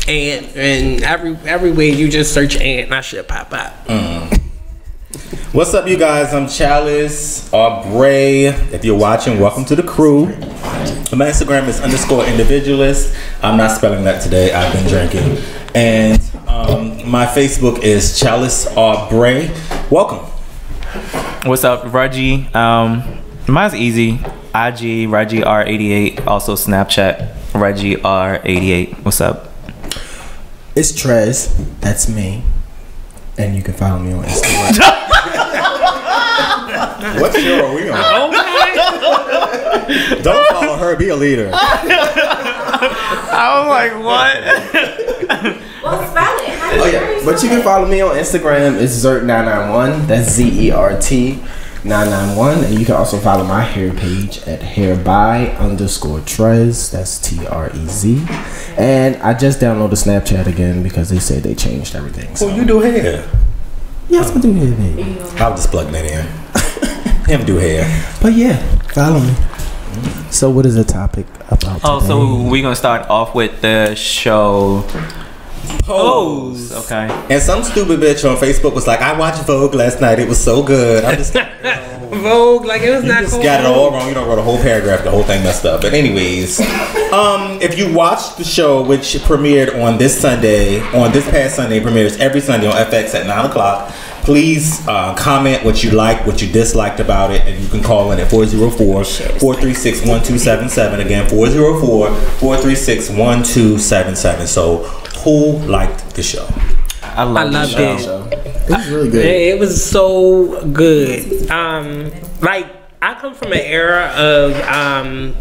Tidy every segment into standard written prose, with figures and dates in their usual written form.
And everywhere you just search Ant, that shit pop up. What's up, you guys? I'm Chalice Aubrey. If you're watching, welcome to the crew. My Instagram is _individualist. I'm not spelling that today. I've been drinking. And my Facebook is Chalice Aubrey. Welcome. What's up, Reggie? Mine's easy. IG Reggie R88. Also Snapchat Reggie R88. What's up? It's Trez. That's me. And you can follow me on Instagram. What show are we on? Don't follow her. Be a leader. I was like, what? Well, spell it. Oh yeah, but you can follow me on Instagram. It's Zert991. That's ZERT991, and you can also follow my hair page at hairby_Trez. That's TREZ. And I just downloaded Snapchat again because they said they changed everything. So you do hair? Yes, I do hair, baby. I'll just plug that in. Him do hair. But yeah, follow me. So what is the topic about today? So we're gonna start off with the show Pose. Okay. And some stupid bitch on Facebook was like, I watched Vogue last night. It was so good. I'm just like, Vogue, like it was you not just cool. got it all wrong. You don't wrote a whole paragraph. The whole thing messed up. But anyways, if you watched the show, which premiered on this past Sunday, premieres every Sunday on FX at 9 o'clock. Please comment what you liked, what you disliked about it, and you can call in at 404-436-1277. Again, 404-436-1277. So, who liked the show? I loved it. It was really good. It was so good. Like, I come from an era of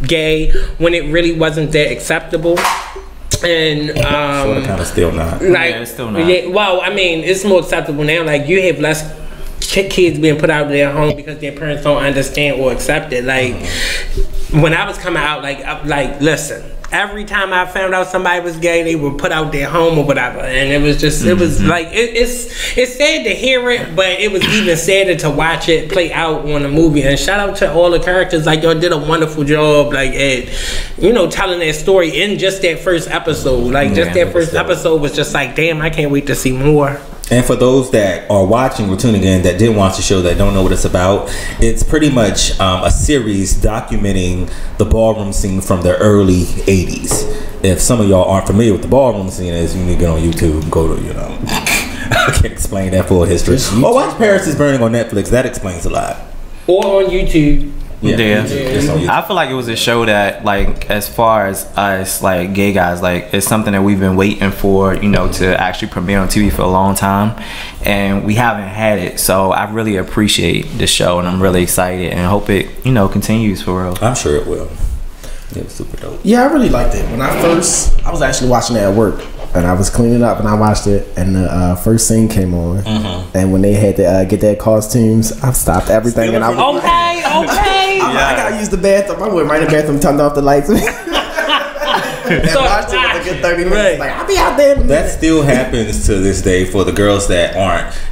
gay when it really wasn't that acceptable. And sort of, kind of, still not. Like, yeah, it's still not. Yeah, well, I mean, it's more acceptable now. Like, you have less kids being put out of their home because their parents don't understand or accept it. Like, when I was coming out, like, listen. Every time I found out somebody was gay, they were put out their home or whatever, and it was just, it was like, it's sad to hear it, but it was even sadder to watch it play out on a movie. And shout out to all the characters, like, y'all did a wonderful job, like, at, telling that story in just that first episode. Like, just that first episode was just like, damn, I can't wait to see more. And for those that are watching or tuning in that didn't watch the show, that don't know what it's about, it's pretty much a series documenting the ballroom scene from the early 80s. If some of y'all aren't familiar with the ballroom scene, is you need to get on YouTube and go to, I can't explain that full history. Or watch Paris is Burning on Netflix. That explains a lot. Or on YouTube. Yeah. I feel like it was a show that, like, as far as us, like, gay guys, like, it's something that we've been waiting for, to actually premiere on TV for a long time, and we haven't had it. So I really appreciate the show, and I'm really excited, and hope it, continues for real. I'm sure it will. It was super dope. Yeah, I really liked it. When I was actually watching it at work, and I was cleaning up, and I watched it, and the first scene came on, and when they had to get their costumes, I stopped everything, and I was okay. I gotta use the bathroom. I went right in the bathroom, turned off the lights, and watched it for a good 30 minutes. Like, I'll be out there. That still happens to this day for the girls that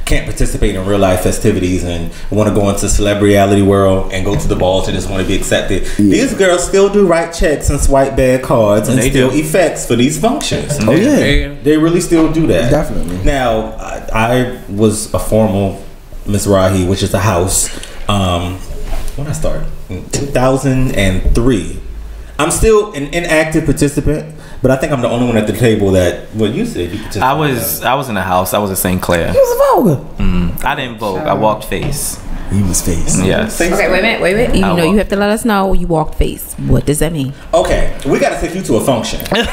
can't participate in real life festivities and want to go into celebrity world and go to the balls and just want to be accepted. Yeah. These girls still do write checks and swipe bad cards and still effects for these functions. Oh yeah, they really still do that. Definitely. Now, I was a formal Miss Rahi, which is a house. When I started in 2003. I'm still an inactive participant, but I think I'm the only one at the table that. Well, you said you participated. I was in the house. I was at St. Clair. You was a vogue. I didn't vogue. I walked face. You was face. Yes. Okay, wait a minute. You have to let us know you walked face. What does that mean? Okay, we got to take you to a function. We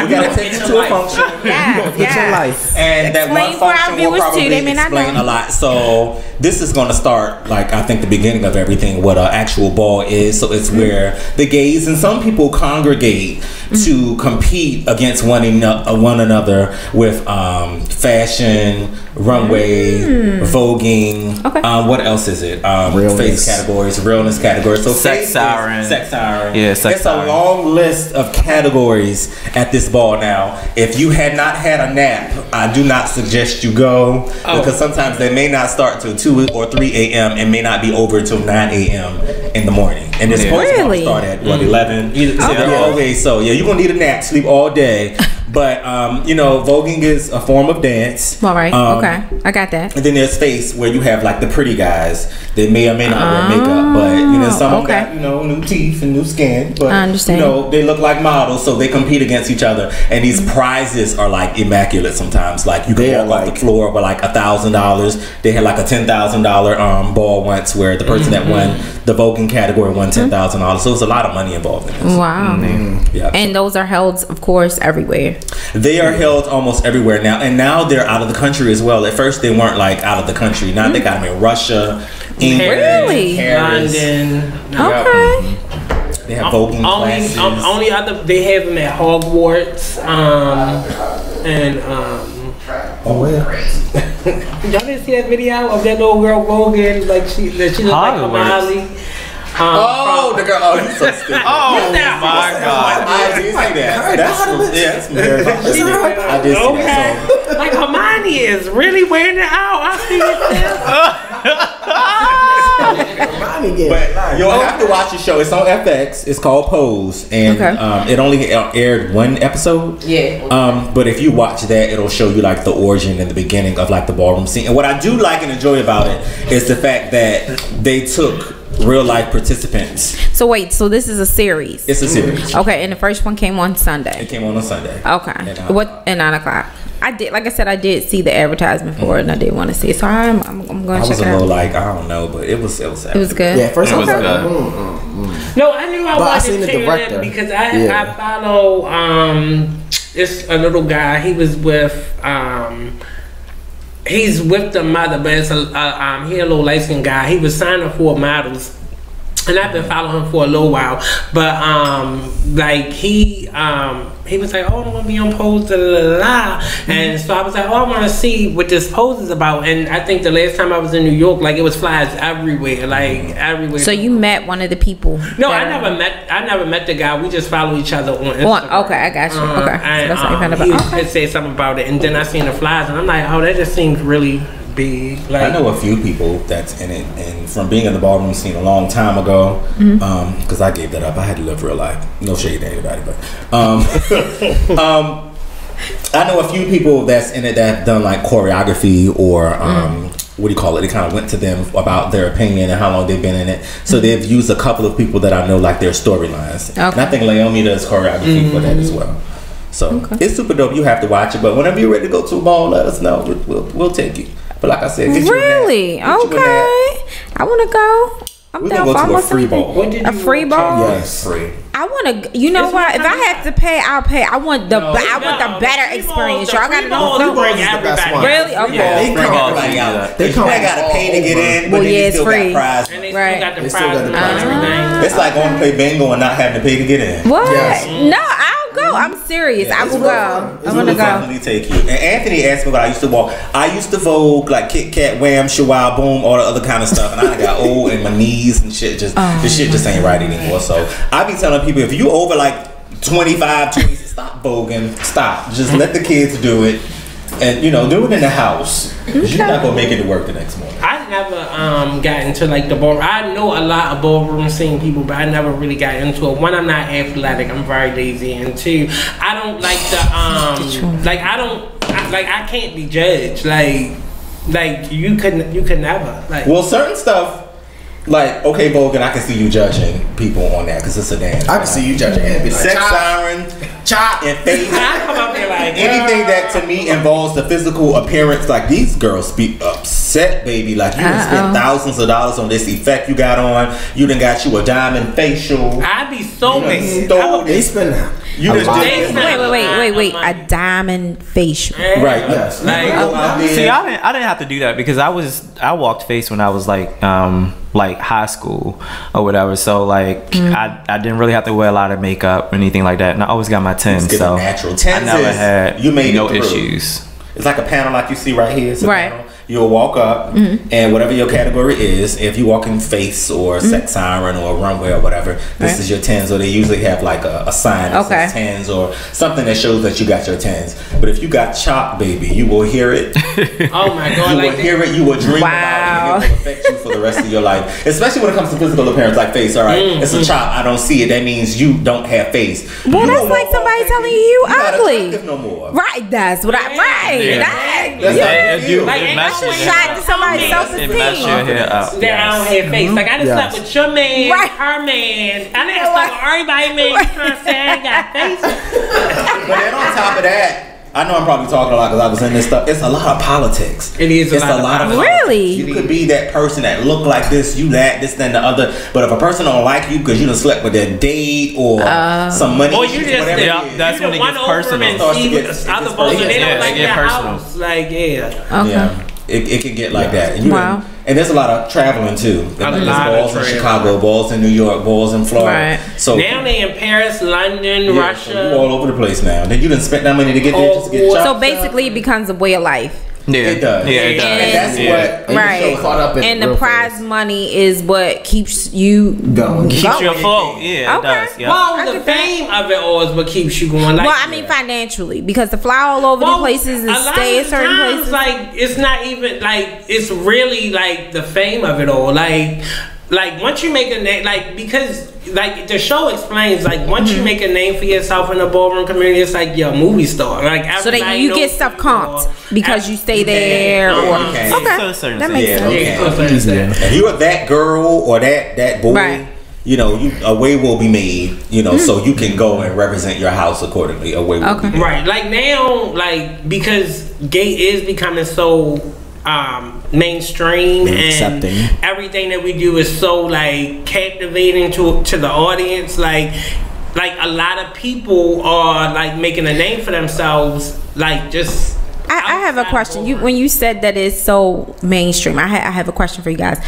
got to take you to a function. Yeah. Your life. And that one function will probably explain a lot. So this is going to start, like, I think the beginning of everything, what an actual ball is. So it's where the gays and some people congregate to compete against one another with fashion, runway, voguing. Okay. What else is it? Realness. Face categories, realness categories. So Sex siren. Sex siren. Yeah, sex siren. It's a long list of categories at this ball now. If you had not had a nap, I do not suggest you go because sometimes they may not start till 2 or 3 a.m. and may not be over till 9 a.m. in the morning. And it's supposed to start at 11. So you're gonna need a nap, sleep all day. But voguing is a form of dance. All right. Okay, I got that. And then there's face, where you have like the pretty guys. They may or may not wear makeup, but some of them got new teeth and new skin. But I understand. They look like models, so they compete against each other. And these prizes are like immaculate sometimes. Like you can walk off the floor with like $1,000. They had like a $10,000 ball once, where the person that won the voguing category won $10,000. So it's a lot of money involved in this. Wow. Yeah. And those are held, of course, everywhere. They are held almost everywhere now, and now they're out of the country as well. At first, they weren't like out of the country. Now they got them in Russia, England, Paris. London. Okay. They have voguing classes. Only other they have them at Hogwarts. Oh yeah. Y'all didn't see that video of that little girl voguing? Like she looked like Hermione. The girl. Oh, he's so stupid. Oh my God! I did see that. That's very funny. I did see that. So. Like Hermione is really wearing it out. I see it. But you'll have to watch the show. It's on FX. It's called Pose, and it only aired one episode. Yeah. But if you watch that, it'll show you like the origin and the beginning of like the ballroom scene. And what I do like and enjoy about it is the fact that they took real life participants. So wait, so this is a series? It's a series. Okay, and the first one came on Sunday. It came on Sunday. Okay. At 9 o'clock. I did, like I said, I did see the advertisement for it, and I did want to see it. So I'm going to check it out. I was a little like, I don't know, but it was It was good. Yeah, first it was good. No, I knew I wanted to check it because I follow it's a little guy. He was with he's with the mother, but it's he a little light-skinned guy. He was signing for models, and I've been following him for a little while. But like he was like, oh, I want to be on Pose, da, da, da, da. And so I was like, oh, I want to see what this Pose is about. And I think the last time I was in New York, like it was flyers everywhere, like everywhere. So you met one of the people? No, I never met the guy. We just follow each other on Instagram. Okay, I got you. Okay, and, so that's how you found about. He said something about it, and then I seen the flyers, and I'm like, oh, that just seems really big. Like, I know a few people that's in it, and from being in the ballroom scene a long time ago, because I gave that up. I had to live real life. No shade to anybody, but I know a few people that's in it that have done like choreography or what do you call it? They kind of went to them about their opinion and how long they've been in it. So they've used a couple of people that I know, like their storylines. Okay. And I think Naomi does choreography for that as well. So it's super dope. You have to watch it, but whenever you're ready to go to a ball, let us know. We'll take you. But like I said, get really? You okay. I want to go. I'm down for almost a free ball. A free ball? Yes, free. I want to. You know what? If I have to pay, I'll pay. I want the better experience. Y'all got to know. Really? Okay. They come everybody out. They got to pay to get in, but they still got prize. And they still got the prize. It's like going to play bingo and not having to pay to get in. What? No, I'll go. I'm serious. I will go. I'm gonna go. Definitely take you. And Anthony asked me what I used to walk. I used to vogue like Kit Kat, Wham, Shawaa, Boom, all the other kind of stuff. And I got old and my knees and shit this shit just ain't right anymore. So I be telling people, if you over like 25, 20, stop voguing. Stop. Just let the kids do it. And do it in the house. You're not gonna make it to work the next morning. I never got into like the ballroom. I know a lot of ballroom scene people, but I never really got into it. One, I'm not athletic. I'm very lazy, and two, I don't like the I can't be judged. Like you could never. Like, well, certain stuff. Like, okay, Vogue, and I can see you judging people on that because it's a dance. I can see you judging and be like, sex siren, chop, and face. I come up there like anything that to me involves the physical appearance. Like these girls be upset, baby. Like you done spent thousands of dollars on this effect you got on. You done got you a diamond facial. I'd be so mad. They spend. Wait. A diamond facial. Right. Yes. See, I didn't have to do that because I walked face when I was like high school or whatever. So like I didn't really have to wear a lot of makeup or anything like that. And I always got my 10s. So natural. 10s I never had you made no issues. It's like a panel like you see right here. It's a panel. you'll walk up, and whatever your category is, if you walk in face or sex siren or runway or whatever, this is your 10s, or they usually have like a sign that says 10s or something that shows that you got your 10s. But if you got chopped, baby, you will hear it. Oh my God. You will hear it, you will dream about it, and it will affect you for the rest of your life. Especially when it comes to physical appearance, like face, all right? It's a chop, I don't see it, that means you don't have face. Well, that's like somebody telling you ugly. No more. Right, that's what I, That's a shot to somebody's self-esteem. That I don't have face. Like, I just slept with your man, her man. I didn't sleep with everybody, man. You trying to say I got face? But then on top of that, I know I'm probably talking a lot because I was in this stuff. It's a lot of politics. It is a lot of politics. Really? You could be that person that look like this, you that, this, then the other. But if a person don't like you because you done slept with their date or some money, or you just whatever, that's when it gets personal. Other folks, they don't like their house. Like, yeah. It can get like that. And there's a lot of traveling too. There's balls in Chicago, balls in New York, balls in Florida. So now they in Paris, London, Russia. So you all over the place now. Then you done spent that money to get there just to get chopped. So basically, it becomes a way of life. Yeah, it does. Yeah, it does. And that's what right. Caught up in and the prize money is what keeps you going. Keeps you afloat. Yeah, it does. Yeah. Well, the fame of it all is what keeps you going. Like, well, I mean financially, because to fly all over the places and stay at certain places, like it's not even like it's really like the fame of it all. Like once you make a name, like because like the show explains, like once you make a name for yourself in the ballroom community, it's like you're a movie star. Like so that you get stuff comped because you stay there. That makes sense. If you are that girl or that boy, you know, a way will be made. You know, so you can go and represent your house accordingly. A way will be made. Right. Like now, like because gay is becoming so mainstream and accepting. Everything that we do is so like captivating to the audience. Like a lot of people are like making a name for themselves. Like just. I have a question. When you said that it's so mainstream, I have a question for you guys.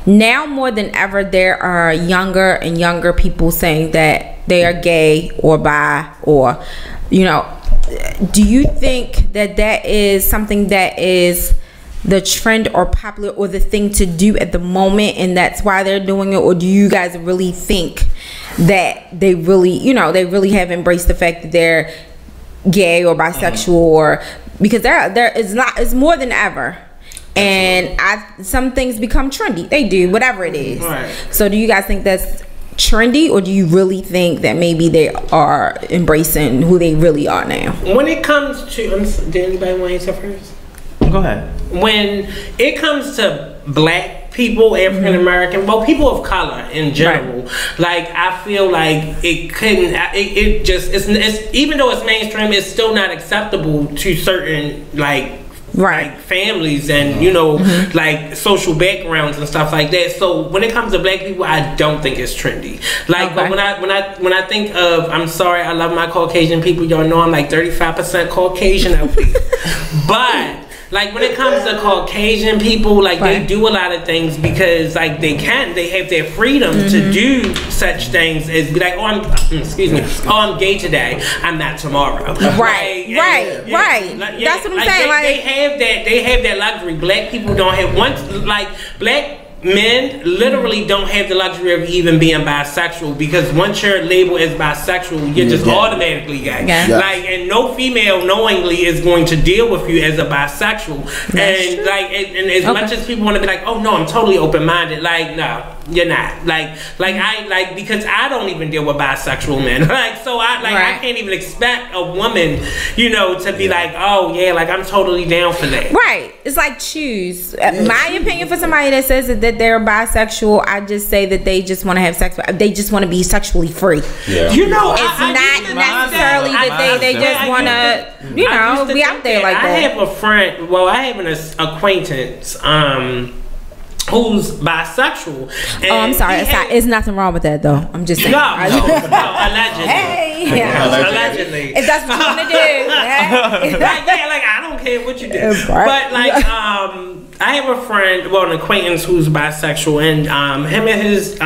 Now more than ever, there are younger and younger people saying that they are gay or bi or, you know. Do you think that is something that is the trend or popular or the thing to do at the moment, and that's why they're doing it? Or do you guys really think that they really, you know, they really have embraced the fact that they're gay or bisexual, or because there is not, it's more than ever. And some things become trendy. They do, whatever it is. Right. So do you guys think that's trendy, or do you really think that maybe they are embracing who they really are now? When it comes to, did anybody want to answer first? Go ahead. When it comes to black people, African American, well, people of color in general, like I feel like it couldn't. It's even though it's mainstream, it's still not acceptable to certain like families and you know like social backgrounds and stuff like that. So when it comes to black people, I don't think it's trendy. Like but when I think of, I'm sorry, I love my Caucasian people, y'all know I'm like 35% Caucasian out here. But like when it comes to Caucasian people, like they do a lot of things because like they have their freedom to do such things as be like, I'm gay today, I'm not tomorrow. Right. That's what I'm saying. They have that luxury. Black people don't have black men literally don't have the luxury of even being bisexual, because once you're labeled as bisexual, you're just automatically gay. Like, and no female knowingly is going to deal with you as a bisexual. And as much as people want to be like, oh no, I'm totally open-minded, like no, you're not. Because I don't even deal with bisexual men. I can't even expect a woman, you know, to be like, oh yeah, like I'm totally down for that. Right. It's like choose. My opinion for somebody that says that they're bisexual, I just say that they just want to have sex. They just want to be sexually free. Yeah. You know, it's not necessarily that they just want to, you know, be out there like that. I have a friend. Well, I have an acquaintance. Who's bisexual? And I'm sorry. It's nothing wrong with that, though. I'm just saying. No, allegedly. Hey, allegedly. If that's what you want to do. I don't care what you do. But I have a friend, an acquaintance who's bisexual, and him and his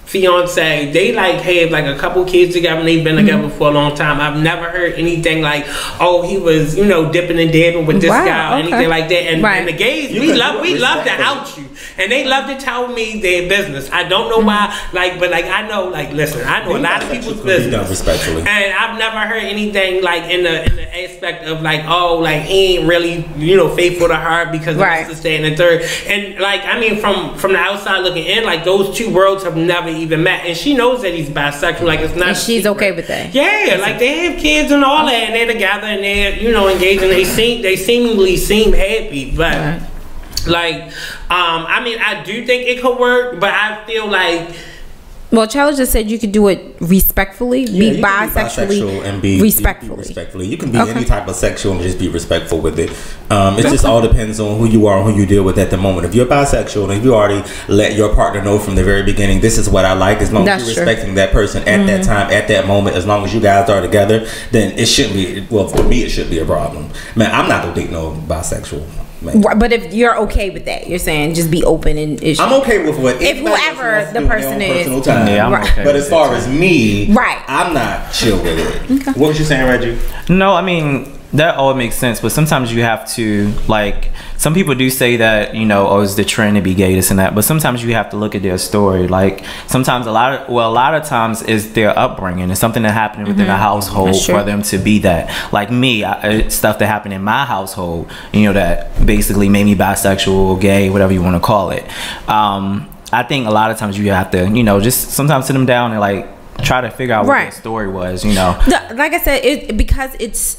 fiance, they like have like a couple kids together and they've been together for a long time. I've never heard anything like, oh, he was, you know, dipping and dabbing with this guy or anything like that. And the gays, we love to out you, and they love to tell me their business. I don't know why, like, but like I know, like, listen, I know a lot of people's business, done respectfully, and I've never heard anything like in the aspect of like, oh, like he ain't really, you know, faithful to her because of this, and the third. And like, I mean, from the outside looking in, like those two worlds have never even met, and she knows that he's bisexual. Like it's not. And she's okay with that. Yeah, like they have kids and all that, and they're together and they're, you know, engaged, and they seemingly seem happy, but like, I mean, I do think it could work, but I feel like. Well, Charlie just said you could do it respectfully, be bisexually, and be respectfully. You can be any type of sexual and just be respectful with it. It just all depends on who you are and who you deal with at the moment. If you're bisexual and if you already let your partner know from the very beginning, this is what I like, as long as you're respecting that person at that time, at that moment, as long as you guys are together, then it shouldn't be. Well, for me, it shouldn't be a problem. Man, I'm not gonna date no bisexual. But if you're okay with that, you're saying just be open and I'm okay with what if whoever the person is. I'm okay. But as far as me, I'm not chill with it. Okay. What was you saying, Reggie? No, I mean that all makes sense, but sometimes you have to, like, some people do say that, you know, oh, it's the trend to be gay, this and that, but sometimes you have to look at their story. Like sometimes a lot of times it's their upbringing. It's something that happened within a household for them to be that. Like me, stuff that happened in my household, you know, that basically made me bisexual, gay, whatever you want to call it. I think a lot of times you have to, you know, just sometimes sit them down and like try to figure out what their story was, you know. Like I said, because it's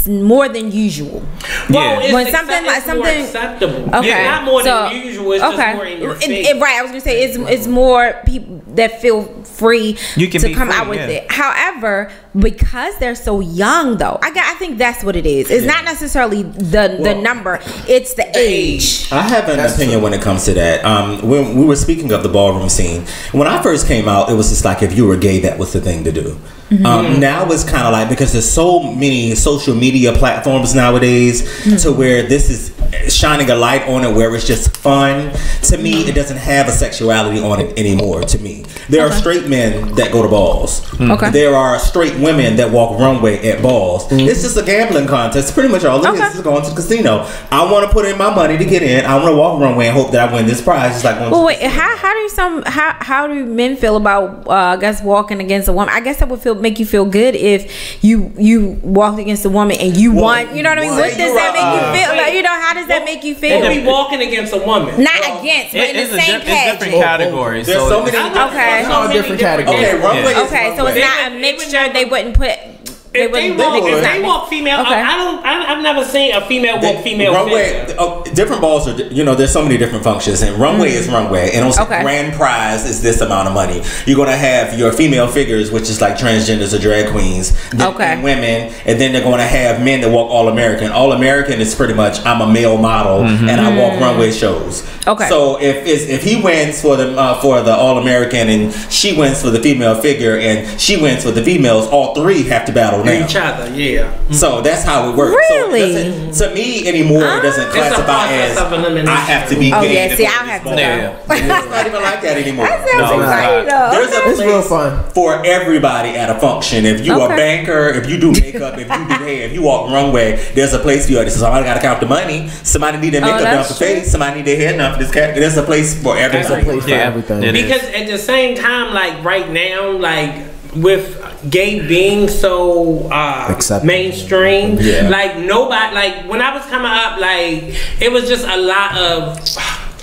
more than usual. Well, when something more acceptable. Okay, it's not more than usual. It's just more in your face. Right, I was gonna say it's more people that feel free to come out with it. However, because they're so young, though, I think that's what it is. It's not necessarily the number; it's the age. I have an opinion when it comes to that. When we were speaking of the ballroom scene, when I first came out, it was just like if you were gay, that was the thing to do. Now it's kind of like, because there's so many social media platforms nowadays to where this is shining a light on it, where it's just fun. To me, it doesn't have a sexuality on it anymore. To me, there are straight men that go to balls. There are straight women that walk runway at balls. It's just a gambling contest. Pretty much all it is going to the casino. I want to put in my money to get in. I want to walk runway and hope that I win this prize. It's like how do men feel about I guess walking against a woman? I guess that would make you feel good if you walked against a woman and you won. You know what I mean? What does that make you feel? Like, you know, how does that make you feel? If we walking against a woman, not against, but in the same pageant. Different categories. There's so many. All different categories. Okay, so it's not a mixture. They wouldn't put. If they walk female, I've never seen a female walk female. Runway, different balls are, you know, there's so many different functions, and runway is runway, and also grand prize is this amount of money. You're gonna have your female figures, which is like transgenders or drag queens, and women, and then they're gonna have men that walk all American. All American is pretty much I'm a male model and I walk runway shows. So if he wins for the all American and she wins for the female figure and she wins for the females, all three have to battle now. Each other, So that's how it works. Really? So to me anymore, it doesn't classify as I have to be gay. I'll have to go. It's not even like that anymore. That sounds exciting, though. There's a place for everybody at a function. If you're a banker, if you do makeup, if you do hair, if you walk runway, there's a place for you. Somebody got to count the money. Somebody need their makeup done for face. Somebody need their hair done for this cat. There's a place for everything. There's a place for everything. Because at the same time, like right now, like with gay being so mainstream, like nobody, like when I was coming up, like it was just a lot of,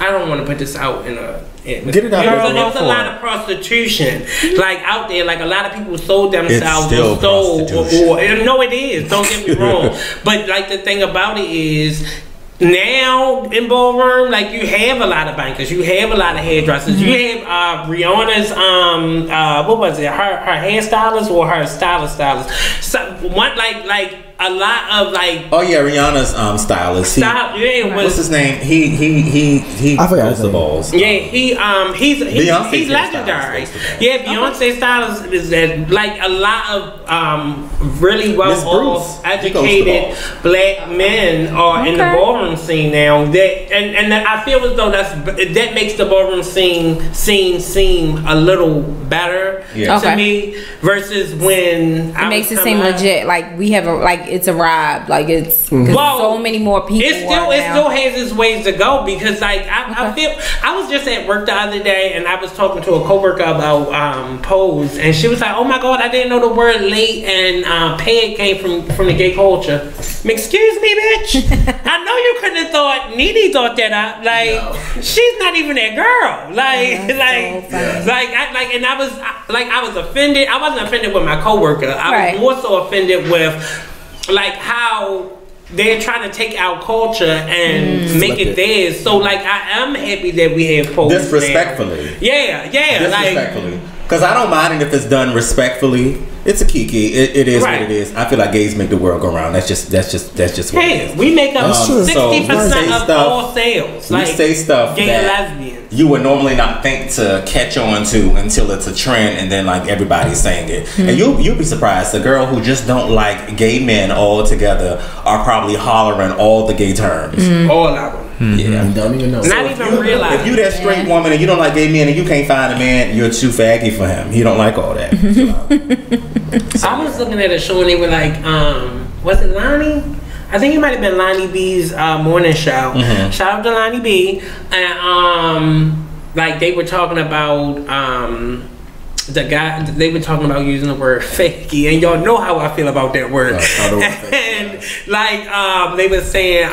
I don't want to put this out in a get it out there. There was a lot of prostitution, like out there. Like a lot of people sold themselves, or stole, or no, it is. Don't get me wrong, but like the thing about it is, now in ballroom, like you have a lot of bankers, you have a lot of hairdressers, you have Rihanna's what was it, her hairstylist or her stylist, so one like a lot of like. Oh yeah, Rihanna's stylist. What's his name? He I forgot the balls. Yeah, he's legendary. Yeah, Beyonce stylist is that like a lot of really well educated black men are in the ballroom scene now. And I feel as though that makes the ballroom scene seem a little better to me versus when it makes it seem legit. Like we have it's a ride. Like it's so many more people. It still has its ways to go because like I feel I was just at work the other day and I was talking to a coworker about pose and she was like, oh my god, I didn't know the word late and peg came from the gay culture. Excuse me, bitch. I know you couldn't have thought Nene thought that up. Like she's not even that girl. And I was offended. I wasn't offended with my coworker. I was more so offended with like how they're trying to take our culture and make it theirs. So like I am happy that we have pose disrespectfully. Now. Yeah. Disrespectfully. Because I don't mind it if it's done respectfully. It's a kiki. It is what it is. I feel like gays make the world go round. That's just what it is. We make up 60% of all sales. We say stuff gay that and lesbians. You would normally not think to catch on to until it's a trend, and then like everybody's saying it. And you'll be surprised. The girl who just don't like gay men all together are probably hollering all the gay terms. All of them. Yeah, you don't even know. Not even realize. If you that straight woman and you don't like gay men and you can't find a man, you're too faggy for him. He don't like all that. I was looking at a show and they were like, was it Lonnie? I think it might have been Lonnie B's morning show. Shout out to Lonnie B. And like they were talking about the guy. They were talking about using the word fakey, and y'all know how I feel about that word. And like they were saying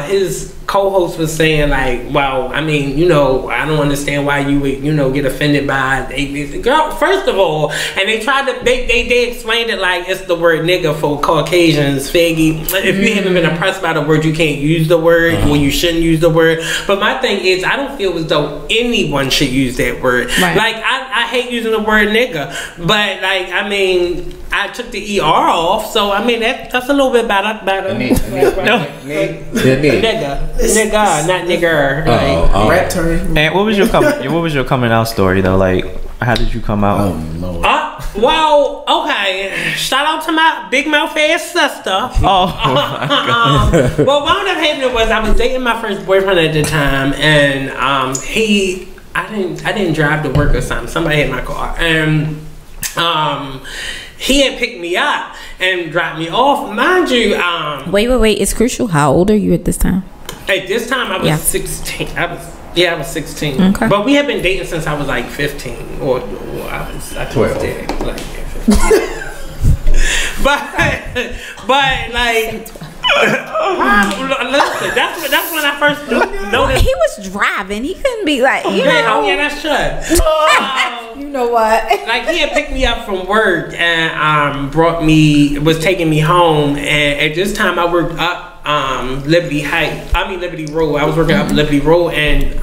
his co-host was saying like, well, I mean, you know, I don't understand why you would, you know, get offended by it. Girl, first of all, and they tried to they explained it like it's the word nigga for Caucasians, faggy. If you haven't been oppressed by the word, you can't use the word when you shouldn't use the word. But my thing is, I don't feel as though anyone should use that word. Like I hate using the word nigga, but like I mean, I took the ER off, so I mean that's a little bit better. Nigga, not nigger. Rap term. And what was your coming out story though? Like, how did you come out? Oh Lord. Well, okay. Shout out to my big mouth ass sister. Oh my God. Well, what ended up happening was I was dating my first boyfriend at the time, and I didn't drive to work or something. Somebody had my car, and he had picked me up and dropped me off. Mind you, wait. It's crucial. How old are you at this time? At this time, I was 16. I was 16. Okay. But we had been dating since I was like 15, or I was 12. Like 15. but like. Listen, that's when I first noticed. He was driving. He couldn't be like, you know. Oh yeah, that's true. You know what? Like he had picked me up from work and was taking me home. And at this time, I worked up Liberty Road. I was working up Liberty Road, and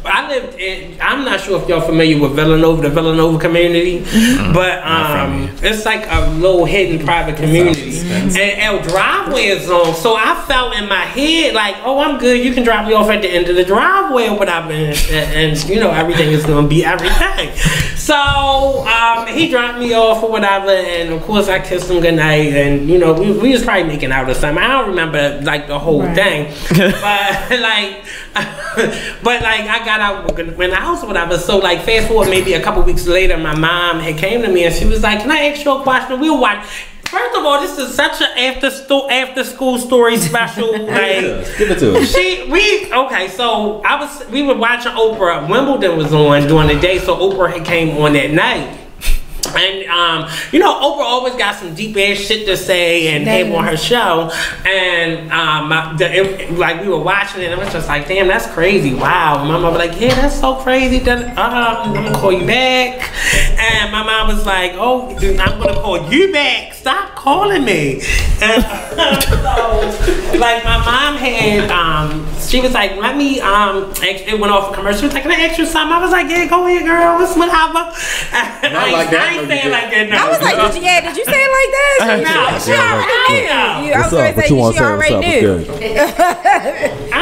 I lived in, I'm not sure if y'all familiar with Villanova, the Villanova community, but it's like a little hidden private community. And our driveway is on, so I felt in my head like, oh, I'm good, you can drop me off at the end of the driveway or whatever, and you know, everything is gonna be everything. So he dropped me off or whatever, and of course I kissed him goodnight, and you know, we was probably making out or something. I don't remember like the whole thing, but like I got out in the house or whatever. So like fast forward maybe a couple weeks later, my mom had came to me and she was like, "Can I ask you a question?" We were watching. First of all, this is such an after school story special. Like, give it to us. So we were watching Oprah. Wimbledon was on during the day, so Oprah had came on that night. And you know, Oprah always got some deep ass shit to say and have on her show. And like we were watching it, and I was just like, damn, that's crazy. Wow. And my mom was like, yeah, that's so crazy. I'm gonna call you back. And my mom was like, oh, I'm gonna call you back. Stop calling me. And so like my mom had she was like, let me it went off a commercial. She was like, can I ask you something? I was like, yeah, go ahead, girl. It's whatever. Not like that. I ain't saying like that. I was like, did you say it like that? She already knew. I was going to say, she already knew. I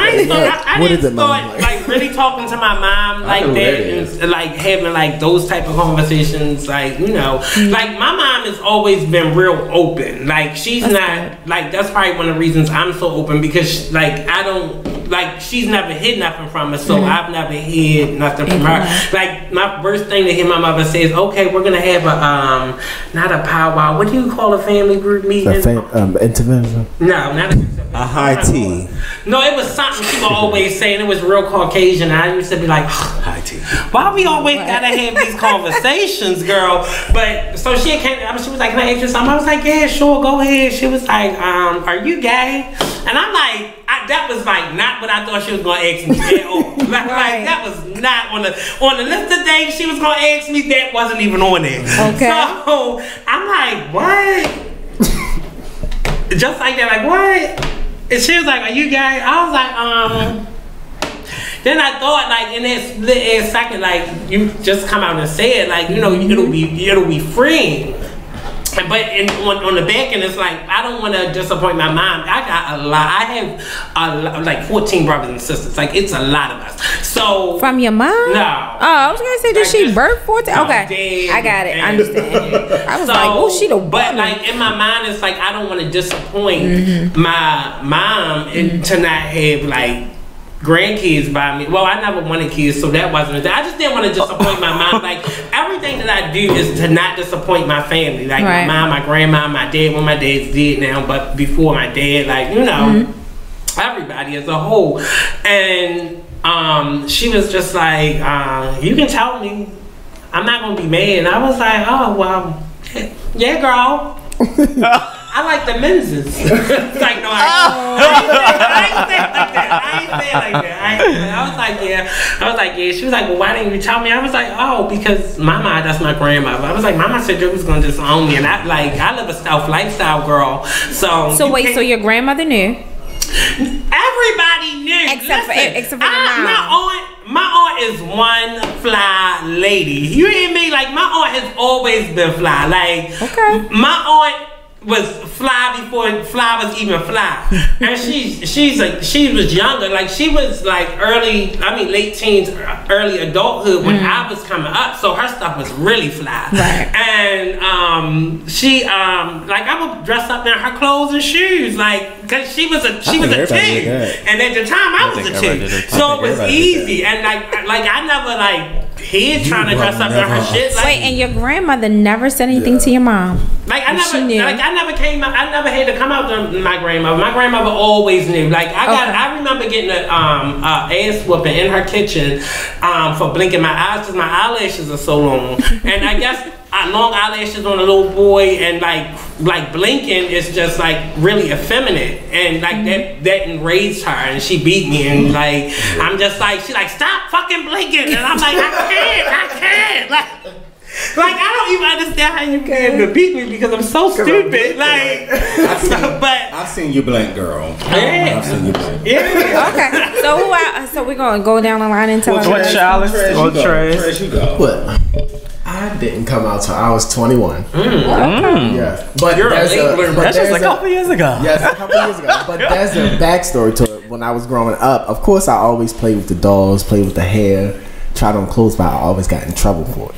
didn't start like really talking to my mom like that, and like having like those type of conversations. Like, you know, like my mom has always been real open. Like she's not like, that's probably one of the reasons I'm so open, because like I don't like, she's never hid nothing from us, so I've never hid nothing from her. Like my first thing to hear my mother say is, okay, we're gonna have a not a powwow. What do you call a family group meeting? Intervention. No, not a high tea. No, it was something she would always say, and it was real Caucasian. I used to be like, high tea. Why we always gotta have these conversations, girl? But so she came. She was like, can I ask you something? I was like, yeah, sure, go ahead. She was like, are you gay? And I'm like, that was like not what I thought she was gonna ask me. Like that was not on the list of things she was gonna ask me. That wasn't even on there. Okay. So I'm like, what? Just like that, like what? And she was like, are you gay? I was like, Then I thought, like, in that split second, like, you just come out and say it, like, you know, it'll be freeing. But on the back end, it's like, I don't want to disappoint my mom. I got a lot. I have like 14 brothers and sisters. Like, it's a lot of us. So from your mom? No. Oh, I was gonna say, did she birth 14? Okay, I got it. I understand. I was like, oh, she the woman. But like in my mind, it's like I don't want to disappoint my mom and to not have like grandkids by me. Well, I never wanted kids, so that wasn't it. I just didn't want to disappoint my mom. Like everything that I do is to not disappoint my family. Like my mom, my grandma, my dad. Well, my dad's dead now, but before my dad, like, you know, everybody as a whole. And she was just like, you can tell me, I'm not gonna be mad. And I was like, oh well, yeah, girl. I like the menses. It's like, no, I ain't say it like that. I was like, yeah. She was like, well, why didn't you tell me? I was like, oh, because Mama, that's my grandmother. I was like, Mama said you was gonna disown me, and I live a stealth lifestyle, girl. So wait, so your grandmother knew? Everybody knew. Except for your mom. My aunt is one fly lady. You hear me? Like, my aunt has always been fly. Like, my aunt was fly before fly was even fly. And she was younger. Like, she was like late teens, early adulthood when I was coming up. So her stuff was really fly. Right. And she like, I would dress up in her clothes and shoes, like, because she was a chick. And at the time I was a chick. So it was easy. And like I never like hid trying to dress up in her shit. Like, wait, and your grandmother never said anything to your mom? Like I never had to come out to my grandmother. My grandmother always knew. Like I remember getting a ass whooping in her kitchen for blinking my eyes because my eyelashes are so long. And I guess long eyelashes on a little boy and like blinking is just like really effeminate, and like that enraged her, and she beat me, and like I'm just like, she's like, stop fucking blinking, and I'm like, I can't like I don't even understand how you can beat me because I'm so stupid. Like, I've seen you blink, girl. Yeah. I've seen you blink. Yeah. Okay. So we're gonna go down the line and tell us. What Charles? What Trace? You go. What? I didn't come out till I was 21. Yeah, but that's just a couple years ago. Yes, a couple years ago. But there's a backstory to it. When I was growing up, of course, I always played with the dolls, played with the hair, tried on clothes, but I always got in trouble for it.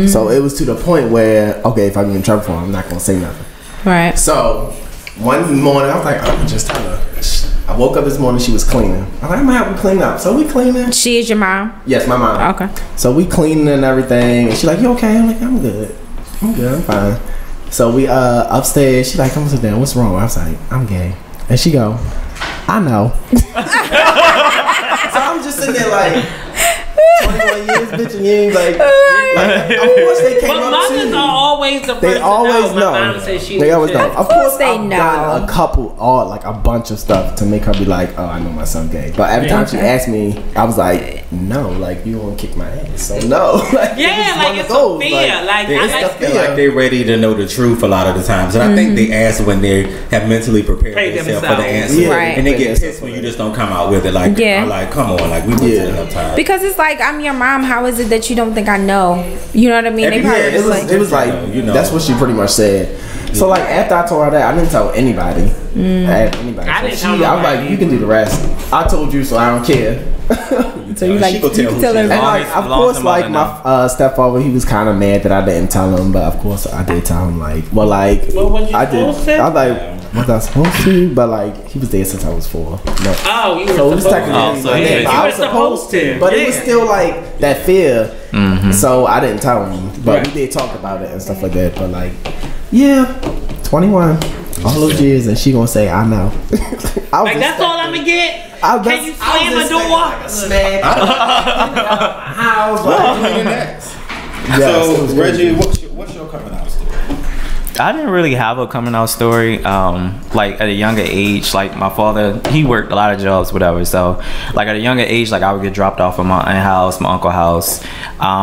So it was to the point where, okay, if I get in trouble for it, I'm not gonna say nothing. Right. So one morning, I was like, I'm just tell her. I woke up this morning, she was cleaning. I'm like, I'm gonna have her clean up. So we cleaning. She is your mom? Yes, my mom. Okay. So we cleaning and everything. And she's like, you okay? I'm like, I'm good. I'm fine. So we upstairs. She's like, come sit down. What's wrong? I was like, I'm gay. And she go, I know. So I'm just sitting there like, 21 years, bitch, and you ain't like, of course they came but up to mothers me. are always the first They always to know. My mom said she They always know. Of course, they I've know. done a couple, like a bunch of stuff to make her be like, oh, I know my son gay. But every time she asked me, I was like, no, like, you won't kick my ass. So no. Like, yeah, like it's a fear. Like, I feel like they're ready to know the truth a lot of the times. And I think they ask when they have mentally prepared themselves for the answer. Yeah. Right. And they get pissed when you just don't come out with it. Like, I'm like, come on, like, we wasted enough time. Because it's like, I I'm your mom. How is it that you don't think I know? You know what I mean? They probably it was like, you know, that's what she pretty much said. So like after I told her that, I didn't tell anybody. I was like, you can do the rest. I told you, so I don't care. So you like, you can tell her. And like, of course, like my stepfather, he was kind of mad that I didn't tell him, but of course I did tell him. Like, well, like I did. I was like, was I supposed to? But like, he was there since I was 4. No. Oh, you were so it was supposed to. technically I was supposed to, but it was still like that fear. So I didn't tell him, but we did talk about it and stuff like that. But like, yeah, 21, all those years, and she gonna say, I know. Like that's all I'm gonna get. Can you slam a door? Like a smack. I was like, so Reggie, what's your coming out story? I didn't really have a coming out story. Like at a younger age, like my father, he worked a lot of jobs, whatever. So like at a younger age, like I would get dropped off at my aunt's house, my uncle's house.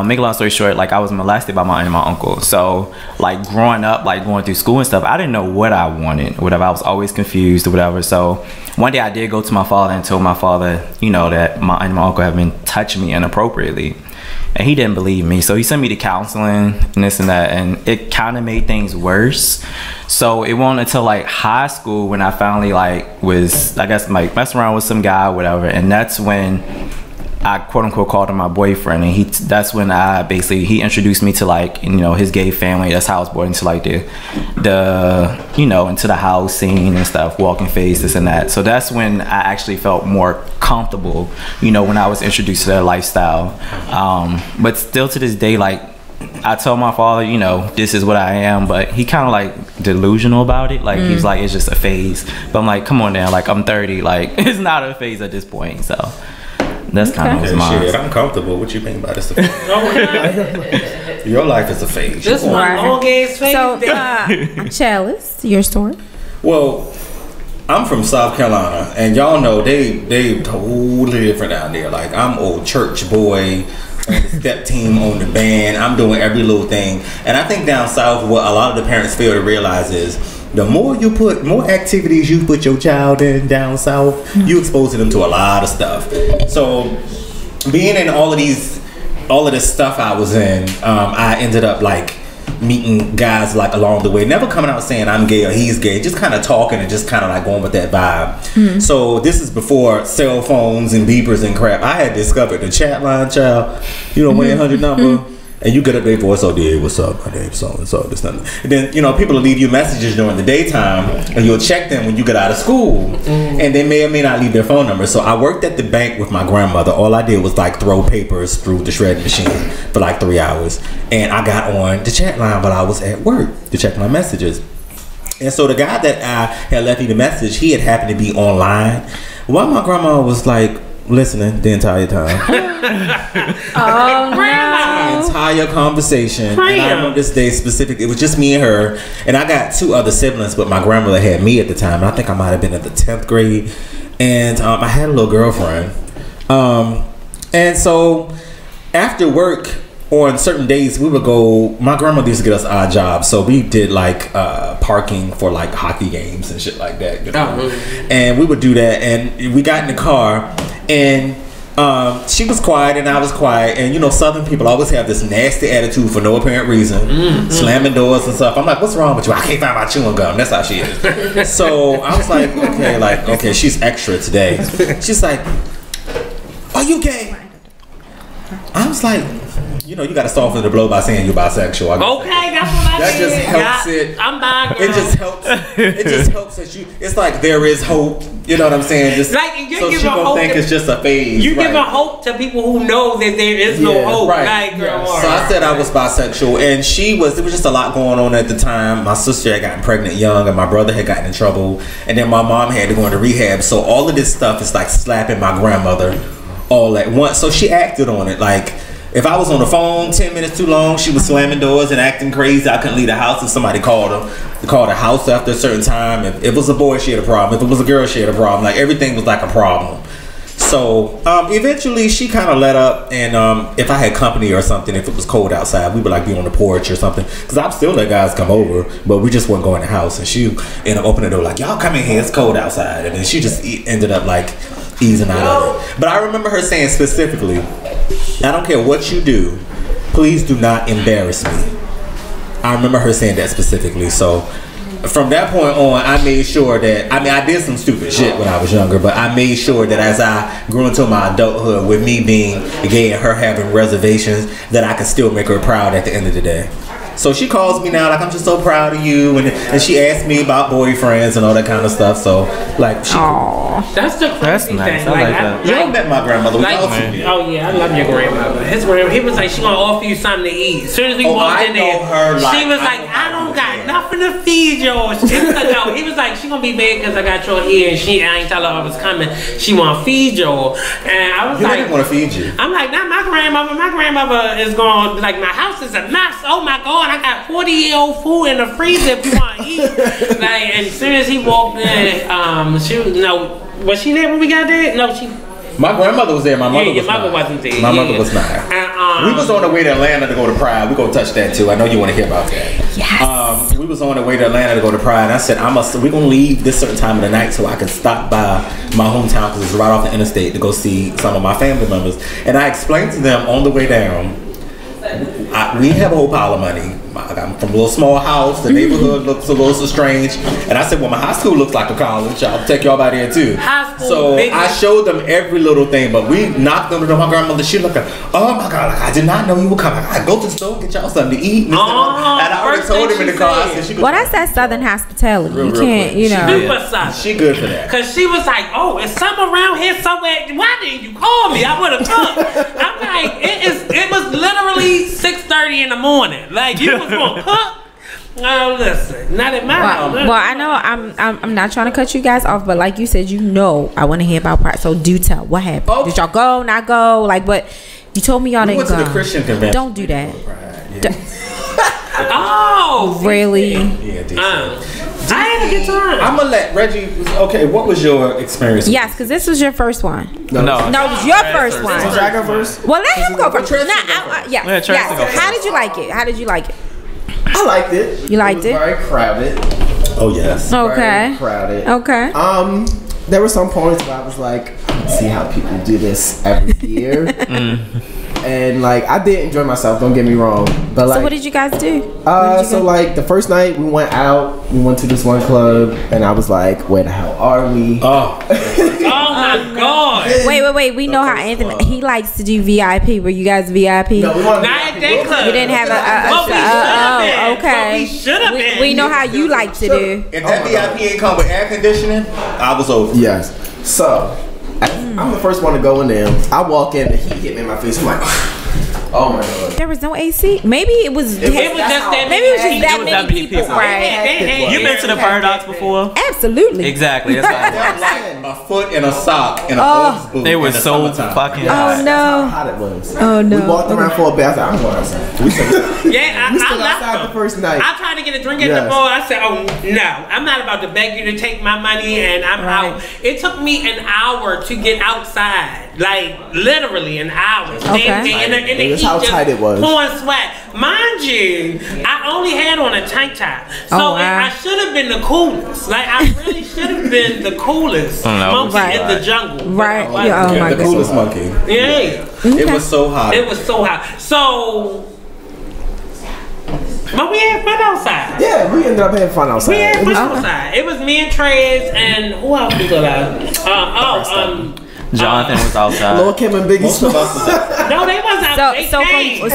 Make a long story short, like I was molested by my aunt and my uncle. So like growing up, like going through school and stuff, I didn't know what I wanted, whatever. I was always confused or whatever. So one day I did go to my father and told my father, you know, that my aunt and my uncle have been touching me inappropriately. And he didn't believe me, so he sent me to counseling and this and that, and it kind of made things worse. So it wasn't until like high school when I finally like was, I guess, like messing around with some guy or whatever, and that's when I quote unquote called him my boyfriend, and that's when I basically, he introduced me to like, you know, his gay family. That's how I was brought into like the you know, into the house scene and stuff, walking face, this and that. So that's when I actually felt more comfortable, you know, when I was introduced to their lifestyle. But still to this day, like I told my father, you know, this is what I am, but he kind of like delusional about it. Like he's like, it's just a phase. But I'm like, come on now, like I'm 30, like it's not a phase at this point. So that's kind of mine. Shit, I'm comfortable. What you think about this? Your life is a phase. This one long ass phase. So, Chalice, your story. Well, I'm from South Carolina, and y'all know they totally different down there. Like I'm old church boy, on the step team, on the band. I'm doing every little thing, and I think down south, what a lot of the parents fail to realize is, the more activities you put your child in down south, you exposing them to a lot of stuff. So being in all of this stuff I was in, I ended up like meeting guys like along the way, never coming out saying I'm gay or he's gay, just kind of talking and just kind of like going with that vibe. So this is before cell phones and beepers and crap. I had discovered the chat line, child, you know, 1-800 number. And you get up their voice, oh, dear, what's up? My name's so and so, this, nothing. And then, you know, people will leave you messages during the daytime, and you'll check them when you get out of school. And they may or may not leave their phone number. So I worked at the bank with my grandmother. All I did was like throw papers through the shredding machine for like 3 hours. And I got on the chat line while I was at work to check my messages. And so the guy that I had left me the message, he had happened to be online while my grandma was like listening the entire time. Oh, the entire conversation. And I remember this day specifically. It was just me and her, and I got 2 other siblings, but my grandmother had me at the time. I think I might have been at the 10th grade, and I had a little girlfriend. And so after work on certain days, we would go. My grandmother used to get us odd jobs, so we did like parking for like hockey games and shit like that, you know? And we would do that, and we got in the car, and she was quiet and I was quiet, and you know, Southern people always have this nasty attitude for no apparent reason, slamming doors and stuff. I'm like, what's wrong with you? I can't find my chewing gum. That's how she is. So I was like, okay, she's extra today. She's like, are you gay? I was like, you know, you got to soften the blow by saying you're bisexual. Okay, that's what I that did. just helps it. I'm bi. It just helps. It just helps that you. It's like there is hope. You know what I'm saying? Just like you're so giving she gonna hope. Think it's just a phase. You're giving hope to people who know that there is no hope. Right. Like, So I said I was bisexual, and she was. There was just a lot going on at the time. My sister had gotten pregnant young, and my brother had gotten in trouble, and then my mom had to go into rehab. So all of this stuff is like slapping my grandmother all at once. So she acted on it like. If I was on the phone 10 minutes too long, she was slamming doors and acting crazy. I couldn't leave the house if somebody called her. They called the house after a certain time. If it was a boy, she had a problem. If it was a girl, she had a problem. Like everything was like a problem. So eventually she kind of let up, and if I had company or something, if it was cold outside, we would like be on the porch or something, because I'm still let guys come over, but we just wouldn't go in the house. And she ended up opening the door like, y'all come in here, it's cold outside. And then she just ended up like easing out of it. But I remember her saying specifically, I don't care what you do, please do not embarrass me. I remember her saying that specifically. So from that point on, I made sure that, I mean, I did some stupid shit when I was younger, but I made sure that as I grew into my adulthood, with me being gay and her having reservations, that I could still make her proud at the end of the day. So she calls me now like, I'm just so proud of you, and she asked me about boyfriends and all that kind of stuff. So like, that's the crazy nice. thing. I like that. Y'all met my grandmother. Oh yeah, I love your grandmother. His grandmother, he was like, she gonna offer you something to eat. As soon as we walked in there, she was like, I don't got nothing to feed yours. He was like, no, he was like, she gonna be mad because I got your here, and I ain't tell her I was coming. She wanna feed you, and I was like, didn't want to feed you. I'm like, not my grandmother. My grandmother is going, like, my house is a mess. Oh my God, I got 40-year-old food in the freezer if you want to eat. Like, and as soon as he walked in, was she there when we got there? No, my grandmother was there. My mother wasn't there. My mother was not. We was on the way to Atlanta to go to Pride. We're going to touch that too. I know you want to hear about that. Yes. We was on the way to Atlanta to go to Pride. And I said, we're going to leave this certain time of the night so I can stop by my hometown because it's right off the interstate to go see some of my family members. And I explained to them on the way down, we have a whole pile of money. I'm from a little small house. The neighborhood looks a little so strange. And I said, well, my high school looks like a college. I'll take y'all by there too. So I showed them every little thing. But we knocked on the door. My grandmother, she looked like, oh my God, like, I did not know you were coming. I go to the store and get y'all something to eat. And I already told him in the car. I said, well, that's that Southern hospitality. You can't, you know. She good for that. Because she was like, oh, is something around here somewhere? Why didn't you call me? I would have cooked. I'm like, it was literally 6:30 in the morning. Like, you was going to cook? Oh, listen, not in my house. Well, I know I'm not trying to cut you guys off, but like you said, I want to hear about Pride. So do tell. What happened? Okay. Did y'all go? Not go? Like, what? You told me y'all didn't go. We went to the Christian convention. Don't do that. Oh, really? Yeah, I had a good time. I'm gonna let Reggie. Okay, what was your experience? Yes, because this was your first one. No, it was your first one. Should I go first? Well, let him go first. Yes. How did you like it? I liked it. You liked it? Was very crowded. Oh yes. Okay. Very crowded. Okay. There were some points where I was like, I don't see how people do this every year. And like, I did enjoy myself. Don't get me wrong. But like, so what did you guys do? So like the first night we went out. We went to this one club, and I was like, where the hell are we? Oh my God. Wait. We know how Anthony, he likes to do VIP. Were you guys VIP? No, we wanted not at that club. You didn't have okay. We should have been. We know how you like to do. If that VIP ain't come with air conditioning, I was over. Yes. So I'm the first one to go in there. I walk in, the heat hit me in my face. I'm like, oh my God. There was no AC. Maybe it was just that many people. Right. You been to the Paradox before? Absolutely. Exactly. That's like a foot in a sock in a Uggs boot. It was so fucking hot. Oh no. That's how hot it was. Oh no. We walked around for a bit. I said, I'm going outside. We stood outside the first night. I tried to get a drink at the bar. I said, oh no, I'm not about to beg you to take my money and I'm out. It took me an hour to get outside. Like literally an hour. In the heat, how tight it was. Pouring sweat. Mind you, I only had on a tank top. So I should have been the coolest. Like I really should have been the coolest monkey in the jungle. Right. Oh my the coolest monkey. Yeah. It was so hot. It was so hot. So but we had fun outside. Yeah, we ended up having fun outside. We had fun outside. It was me and Trez and who else was alive? Jonathan was outside. Lil' Kim and Biggie. No, they wasn't outside.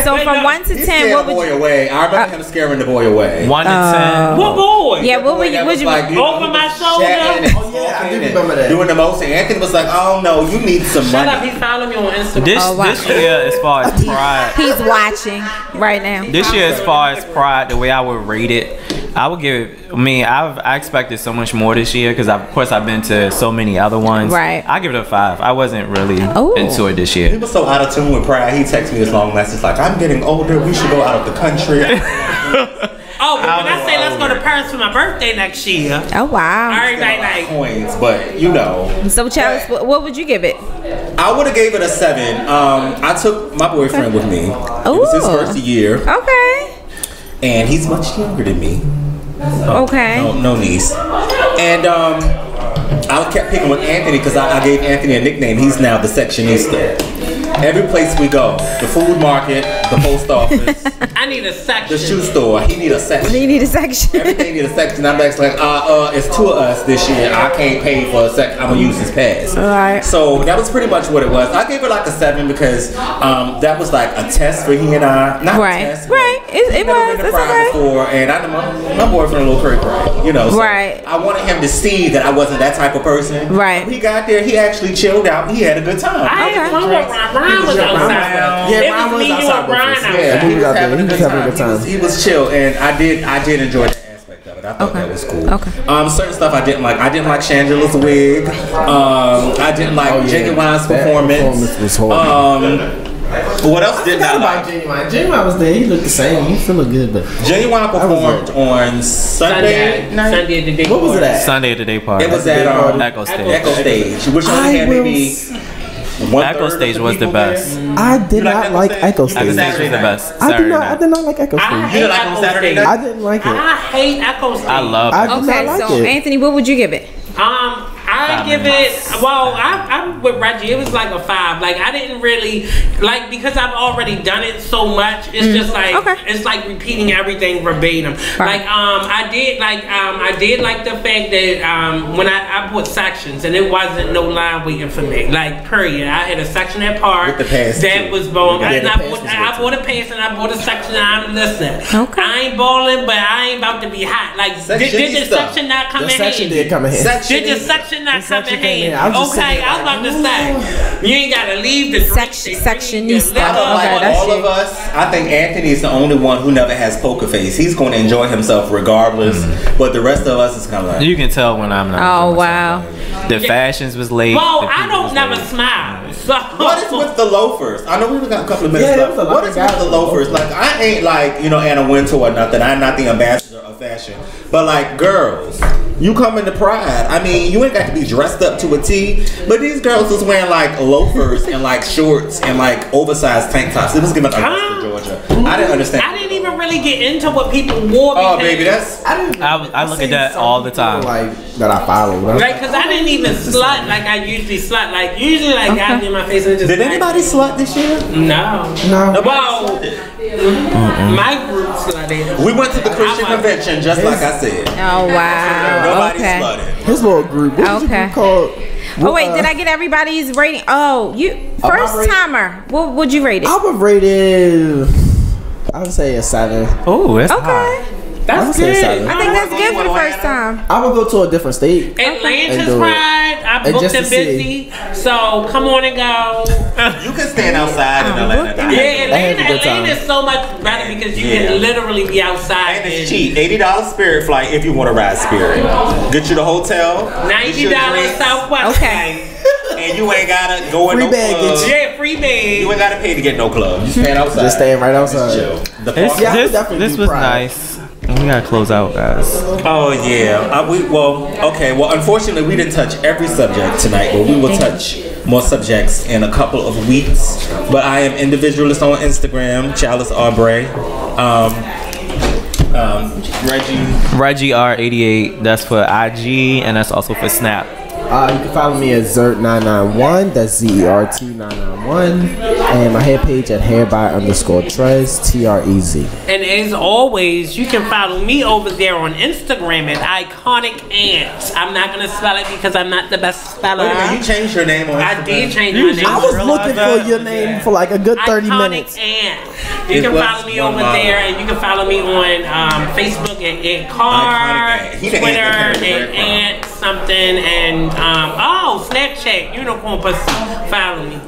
So from 1 to 10, what would you? Away. I remember him scaring the boy away. 1 to 10. What boy? Yeah, what would you like, over my shoulder? Oh yeah, I do remember that. Doing the most, and Anthony was like, "Oh no, you need some money." Shut up! He's following me on Instagram. This year, as far as Pride, he's watching right now. This year, as far as Pride, the way I would rate it, I would give it. I expected so much more this year because of course I've been to so many other ones. Right. I give it a 5. I wasn't really into it this year. He was so out of tune with Pride. He texted me this long message like, "I'm getting older. We should go out of the country." Oh, but when I say let's go to Paris for my birthday next year. Oh wow. Everybody like coins, but you know. So Chalice, what would you give it? I would have gave it a 7. I took my boyfriend with me. It was his first year. Okay. And he's much younger than me. Okay. No niece. And I kept picking with Anthony because I gave Anthony a nickname. He's now the sectionista. Every place we go, the food market, the post office, I need a section. the shoe store, he need a section. You need a section. Everything need a section. I'm like, it's 2 of us this year. I can't pay for a section. I'm gonna use his pass. Alright. So that was pretty much what it was. I gave it like a 7 because that was like a test for he and I. Not Right. a test. Right. It Never was. been to It's Pride okay. before, and I know my boyfriend a little cray, you know. So Right. I wanted him to see that I wasn't that type of person. Right. When he got there, he actually chilled out. He had a good time. I had fun with Ron was outside. Yeah, It Ron was was me, you, outside and Brian with us. outside. Yeah, he he was was out there. having a He was good having a time. good time. He was chill, and I did enjoy that aspect of it. I thought that was cool. Okay. Certain stuff I didn't like. I didn't like Shangela's wig. I didn't like Genuine's That performance. was horrible. What else did Forgot I about like? Genuine. Genuine was there. He looked the same. He still looked good, but Genuine performed on Sunday night. Sunday at the day. what was it at? Sunday at the day party. It was at Echo Stage. Echo Stage, which I only had maybe will- 1/3 Echo of Stage the was the people there. best. I did You like not Echo like Stage? Echo Echo Stage. Stage was the best. I Saturday did night. not like Echo I Stage. hate You like on Echo Saturday Stage. night? I didn't like it. I hate Echo Stage. I love I it. did Okay, not like so it. Anthony, what would you give it? I give it. Well, I'm with Reggie. It was like a 5. Like I didn't really like because I've already done it so much. It's just like Okay. it's like repeating everything verbatim. Right. Like I did like the fact that when I put sections and it wasn't no line waiting for me. Like period. I had a section at park With the pass, that too. was born. Yeah, And the I pass was good, bought a pass and I bought a section. And I'm listening. Okay. I ain't balling, but I ain't about to be hot. Like did the Sectionista. section not come The in section handy? did come in handy. Did the section not come section in came in. handy? I was just Okay, sitting I was about to say, you ain't gotta leave the drink. Sectionista. I don't Okay, like that's all you. of us. I think Anthony is the only one who never has poker face. He's going to enjoy himself regardless. But the rest of us is kind of like. You can tell when I'm not. Oh enjoying wow. myself. The fashions was late. Well, the I people don't was never late. smile. So What is with the loafers? I know we only got a couple of minutes Yeah, there left. was a lot What of is with guys the with loafers? Like, I ain't like, Anna Wintour or nothing. I'm not the ambassador of fashion. But like, girls, you come into Pride. I mean, you ain't got to be dressed up to a T. But these girls was wearing like loafers and like shorts and like oversized tank tops. It was giving Augusta, Georgia. I didn't understand. I didn't even really get into what people wore. Oh, because- baby, that's. I look at that all the time. Like that I follow. Like, cause I didn't even slut like I usually slut. Like usually, like guys in my face and just. Did anybody slut this year? No. No. Well, my group slutted. We went to the Christian I was- convention, just like I said. Oh wow. Nobody Okay. slutted. His little group. What was your Okay. group called? Oh wait, did I get everybody's rating? Oh, you my first rating- timer. What would you rate it? I would rate it. I would say a 7. Oh, it's Okay. high. I would That's say good. 7. I think that's good for the first time. I would go to a different state. And Atlanta's do it. Pride. I And booked just and to see. busy. So come on and go. You can stand outside in Atlanta. Yeah, I had a good time. Atlanta is so much better because you can literally be outside. And it's cheap. $80 Spirit flight if you want to ride Spirit. Get you the hotel. get your $90 drinks, Southwest. Okay. And you ain't gotta go in Free no bag club. gets Yeah, free bag. You ain't gotta pay to get no club. You stand outside. Just staying right outside. Chill. The This, park- Yeah, I would this, definitely this do was Pride. nice. We gotta close out, guys. Oh yeah. Well, unfortunately, we didn't touch every subject tonight, but we will touch more subjects in a couple of weeks. But I am individualist on Instagram, Chalice Aubrey. Reggie. Reggie R88. That's for IG, and that's also for Snap. You can follow me at Zert991. That's ZERT991. And my hair page at hairby_Trez, TREZ. And as always, you can follow me over there on Instagram at Iconic Ants. I'm not gonna spell it because I'm not the best speller. Wait a minute, you changed your name on I Instagram? did change my name. I was realize looking that? for your name for like a good 30 Iconic minutes. Ant. You It can was follow me one over model. there, and you can follow me on Facebook at Car, Iconic Ant. He the Twitter Ant that carries the at bread Ant something, and Snapchat Unicorn Pussy. Follow me.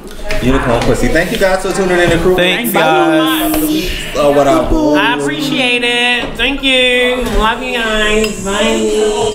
Unicorn Pussy. Thank you guys for tuning in to Crew. Thanks, Thank you guys. so much. What up? I appreciate it. Thank you. Love you guys. Bye.